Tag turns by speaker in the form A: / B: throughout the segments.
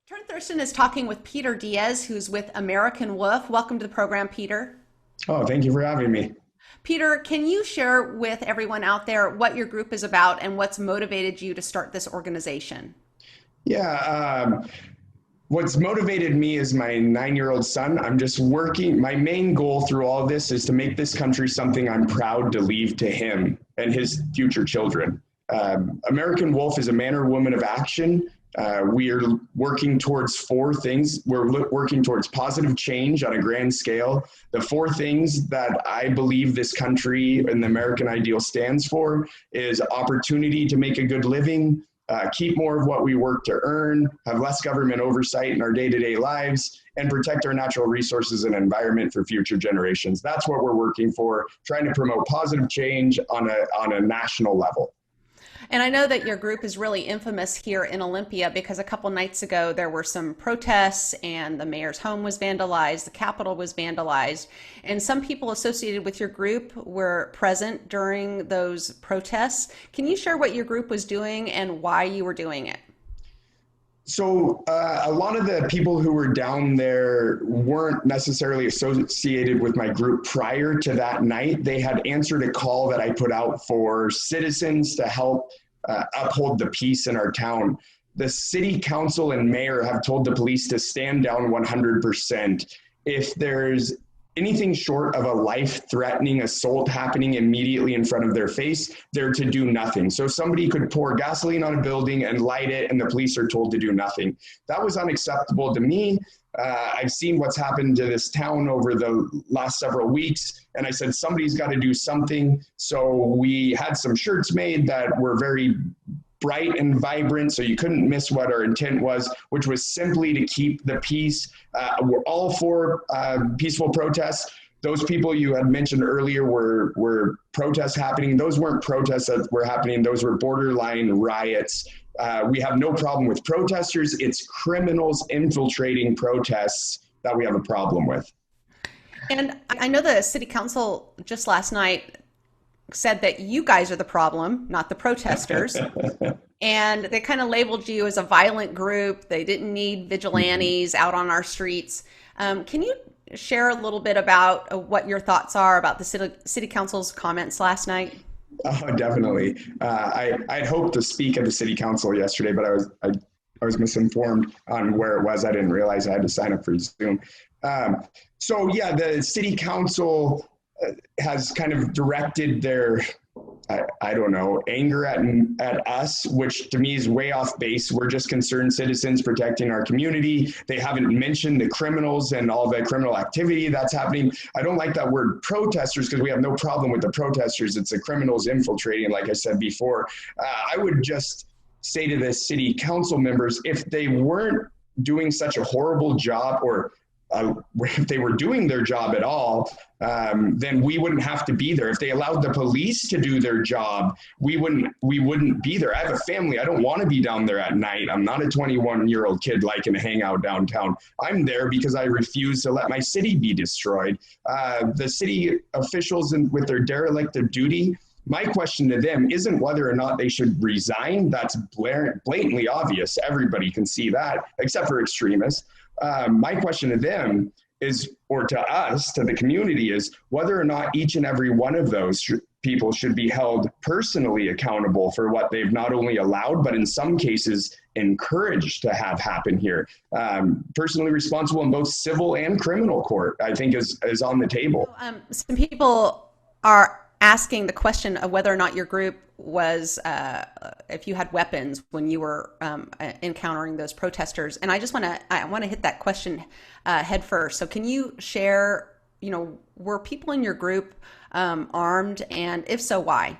A: TURN Thurston is talking with Peter Diaz, who's with American Wolf. Welcome to the program, Peter.
B: Oh, thank you for having me.
A: Peter, can you share with everyone out there what your group is about and what's motivated you to start this organization?
B: Yeah, what's motivated me is my 9-year-old son. I'm just working. My main goal through all of this is to make this country something I'm proud to leave to him and his future children. American Wolf is a man or woman of action. We are working towards four things. We're working towards positive change on a grand scale. The four things that I believe this country and the American ideal stands for is opportunity to make a good living, keep more of what we work to earn, have less government oversight in our day-to-day lives, and protect our natural resources and environment for future generations. That's what we're working for, trying to promote positive change on a national level.
A: And I know that your group is really infamous here in Olympia because a couple nights ago there were some protests and the mayor's home was vandalized, the Capitol was vandalized, and some people associated with your group were present during those protests. Can you share what your group was doing and why you were doing it?
B: So a lot of the people who were down there weren't necessarily associated with my group prior to that night. They had answered a call that I put out for citizens to help uphold the peace in our town. The city council and mayor have told the police to stand down 100%. If there's anything short of a life-threatening assault happening immediately in front of their face, they're to do nothing. So somebody could pour gasoline on a building and light it, and the police are told to do nothing. That was unacceptable to me. I've seen what's happened to this town over the last several weeks, and I said, somebody's got to do something. So we had some shirts made that were very bright and vibrant, so you couldn't miss what our intent was, which was simply to keep the peace. We're all for peaceful protests. Those people you had mentioned earlier were protests happening. Those weren't protests that were happening. Those were borderline riots. We have no problem with protesters. It's criminals infiltrating protests that we have a problem with.
A: And I know the city council just last night said that you guys are the problem, not the protesters. And they kind of labeled you as a violent group. They didn't need vigilantes out on our streets. Can you share a little bit about what your thoughts are about the city council's comments last night?
B: Oh, definitely. I'd hoped to speak at the city council yesterday, but I was misinformed on where it was. I didn't realize I had to sign up for Zoom. So yeah, the city council has kind of directed their, I don't know, anger at us, which to me is way off base. We're just concerned citizens protecting our community. They haven't mentioned the criminals and all the criminal activity that's happening. I don't like that word protesters because we have no problem with the protesters. It's the criminals infiltrating, like I said before. I would just say to the city council members, if they weren't doing such a horrible job, or if they were doing their job at all, then we wouldn't have to be there. If they allowed the police to do their job, we wouldn't be there. I have a family. I don't want to be down there at night. I'm not a 21-year-old kid liking to hang out downtown. I'm there because I refuse to let my city be destroyed. The city officials with their derelict of duty, my question to them isn't whether or not they should resign. That's blatantly obvious. Everybody can see that, except for extremists. My question to them is, or to us, to the community, is whether or not each and every one of those people should be held personally accountable for what they've not only allowed, but in some cases encouraged to have happen here. Personally responsible in both civil and criminal court, I think is on the table.
A: Some people are asking the question of whether or not your group was, if you had weapons when you were encountering those protesters. And I want to hit that question head first. So can you share, were people in your group armed, and if so, why?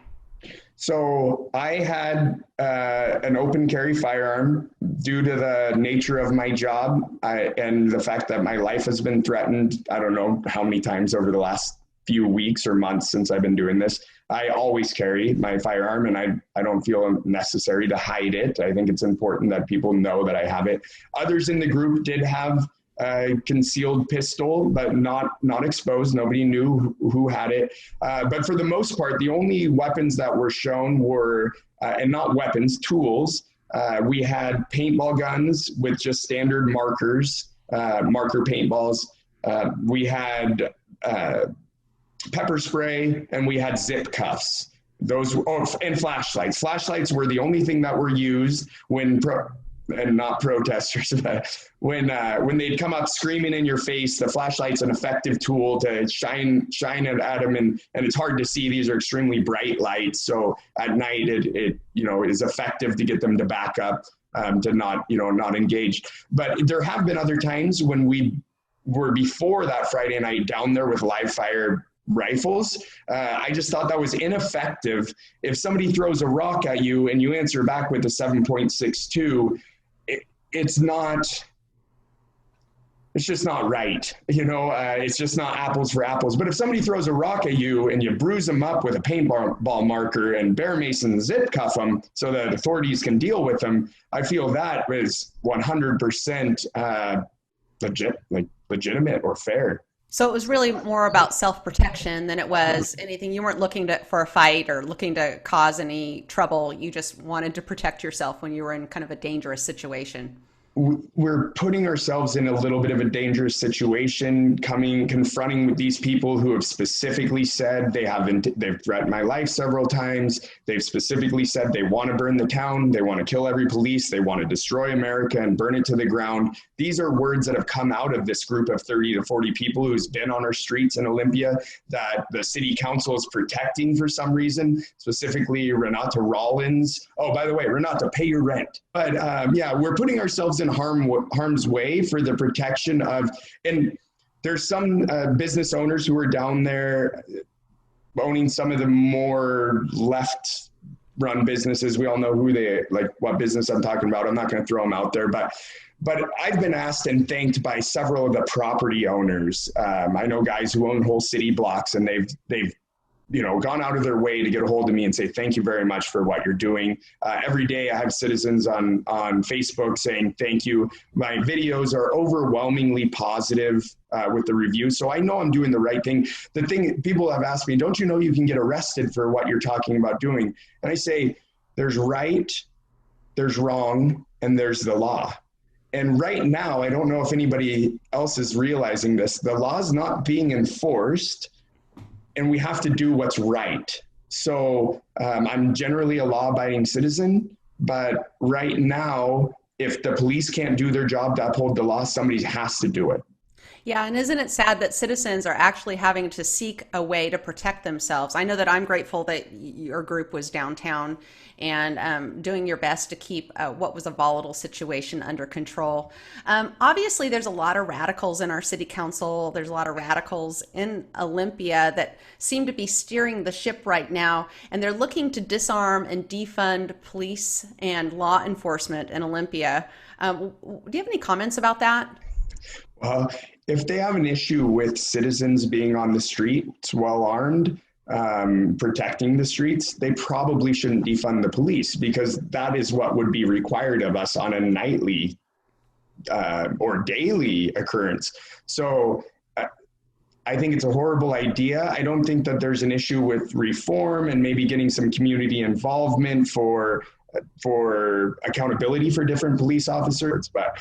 B: So I had an open carry firearm due to the nature of my job and the fact that my life has been threatened. I don't know how many times over the last few weeks or months since I've been doing this. I always carry my firearm, and I don't feel necessary to hide it. I think it's important that people know that I have it. Others in the group did have a concealed pistol, but not exposed. Nobody knew who had it. But for the most part, the only weapons that were shown were, and not weapons, tools, We had paintball guns with just standard markers, marker paintballs. We had pepper spray, and we had zip cuffs. And flashlights. Flashlights were the only thing that were used and not protesters, but when they'd come up screaming in your face. The flashlight's an effective tool to shine it at them, and it's hard to see. These are extremely bright lights, so at night it is effective to get them to back up, to not engage. But there have been other times when we were, before that Friday night, down there with live fire rifles. I just thought that was ineffective. If somebody throws a rock at you and you answer back with a 7.62, it's just not right. It's just not apples for apples. But if somebody throws a rock at you and you bruise them up with a paintball marker and bear mason zip cuff them so that authorities can deal with them, I feel that is 100% legitimate or fair.
A: So it was really more about self-protection than it was anything. You weren't looking for a fight or looking to cause any trouble. You just wanted to protect yourself when you were in kind of a dangerous situation.
B: We're putting ourselves in a little bit of a dangerous situation, confronting with these people who have specifically said they've threatened my life several times. They've specifically said they want to burn the town. They want to kill every police. They want to destroy America and burn it to the ground. These are words that have come out of this group of 30 to 40 people who's been on our streets in Olympia that the city council is protecting for some reason, specifically Renata Rollins. Oh, by the way, Renata, pay your rent. But we're putting ourselves in harm's way for the protection of, and there's some business owners who are down there owning some of the more left run businesses. We all know what business I'm talking about. I'm not going to throw them out there, but I've been asked and thanked by several of the property owners. I know guys who own whole city blocks, and they've gone out of their way to get a hold of me and say, thank you very much for what you're doing. Every day I have citizens on Facebook saying, thank you. My videos are overwhelmingly positive with the reviews. So I know I'm doing the right thing. The thing people have asked me, don't you know you can get arrested for what you're talking about doing? And I say, there's right, there's wrong, and there's the law. And right now, I don't know if anybody else is realizing this. The law is not being enforced, and we have to do what's right. So I'm generally a law-abiding citizen, but right now, if the police can't do their job to uphold the law, somebody has to do it.
A: Yeah, and isn't it sad that citizens are actually having to seek a way to protect themselves? I know that I'm grateful that your group was downtown and doing your best to keep what was a volatile situation under control. Obviously, there's a lot of radicals in our city council. There's a lot of radicals in Olympia that seem to be steering the ship right now, and they're looking to disarm and defund police and law enforcement in Olympia. Do you have any comments about that?
B: Well, if they have an issue with citizens being on the streets well armed, protecting the streets, they probably shouldn't defund the police, because that is what would be required of us on a nightly or daily occurrence. So I think it's a horrible idea. I don't think that there's an issue with reform and maybe getting some community involvement for accountability for different police officers, but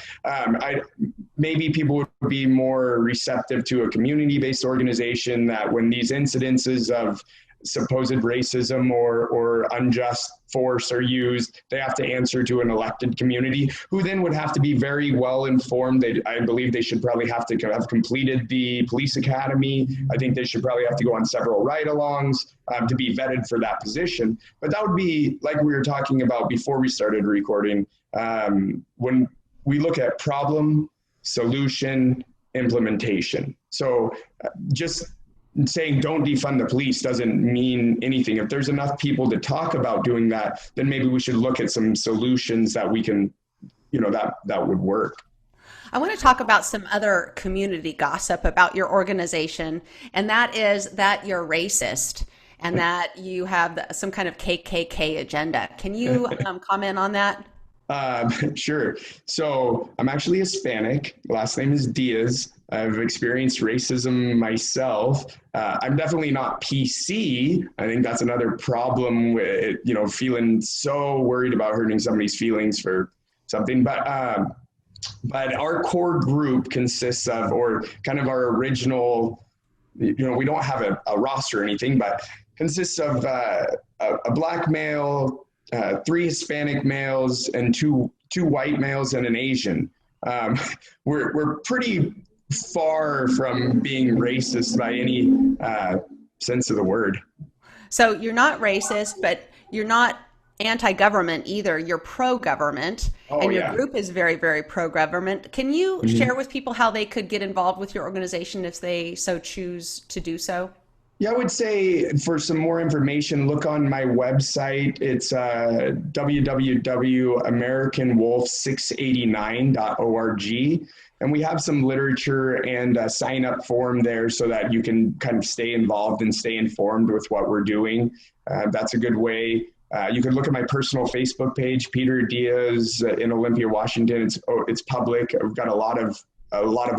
B: maybe people would be more receptive to a community-based organization that when these incidences of supposed racism or unjust force are used, they have to answer to an elected community who then would have to be very well informed. I believe they should probably have to have completed the police academy. I think they should probably have to go on several ride-alongs to be vetted for that position. But that would be like we were talking about before we started recording. When we look at problem, solution, implementation. So just saying don't defund the police doesn't mean anything. If there's enough people to talk about doing that, then maybe we should look at some solutions that we can, that would work.
A: I want to talk about some other community gossip about your organization, and that is that you're racist and that you have some kind of KKK agenda. Can you comment on that?
B: Sure. So I'm actually Hispanic. Last name is Diaz. I've experienced racism myself. I'm definitely not PC. I think that's another problem with, feeling so worried about hurting somebody's feelings for something. But our core group consists of, or kind of our original, we don't have a roster or anything, but consists of a black male, 3 Hispanic males, and two white males and an Asian. We're pretty far from being racist by any sense of the word.
A: So you're not racist, but you're not anti-government either. You're pro-government,
B: Oh
A: and your
B: yeah.
A: group is very, very pro-government. Can you share
B: Mhm.
A: with people how they could get involved with your organization if they so choose to do so?
B: Yeah, I would say for some more information, look on my website. It's www.americanwolf689.org. And we have some literature and a sign up form there so that you can kind of stay involved and stay informed with what we're doing. That's a good way. You can look at my personal Facebook page, Peter Diaz in Olympia, Washington. It's public. I've got a lot of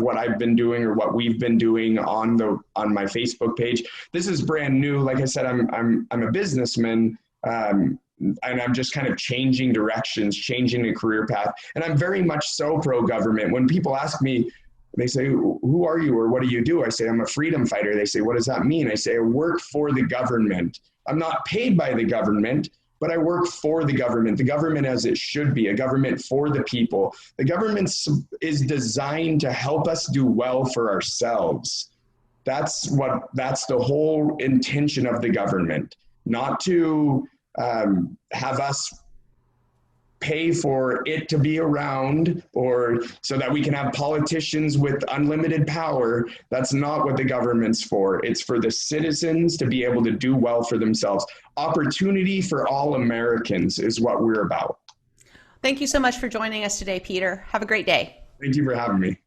B: what I've been doing or what we've been doing on my Facebook page. This is brand new. Like I said, I'm a businessman, and I'm just kind of changing directions, changing a career path, and I'm very much so pro-government. When people ask me, they say, "Who are you or what do you do?" I say, "I'm a freedom fighter." They say, "What does that mean?" I say, "I work for the government. I'm not paid by the government, but I work for the government as it should be, a government for the people. The government is designed to help us do well for ourselves. That's the whole intention of the government, not to have us pay for it to be around or so that we can have politicians with unlimited power. That's not what the government's for. It's for the citizens to be able to do well for themselves. Opportunity for all Americans is what we're about."
A: Thank you so much for joining us today, Peter. Have a great day.
B: Thank you for having me.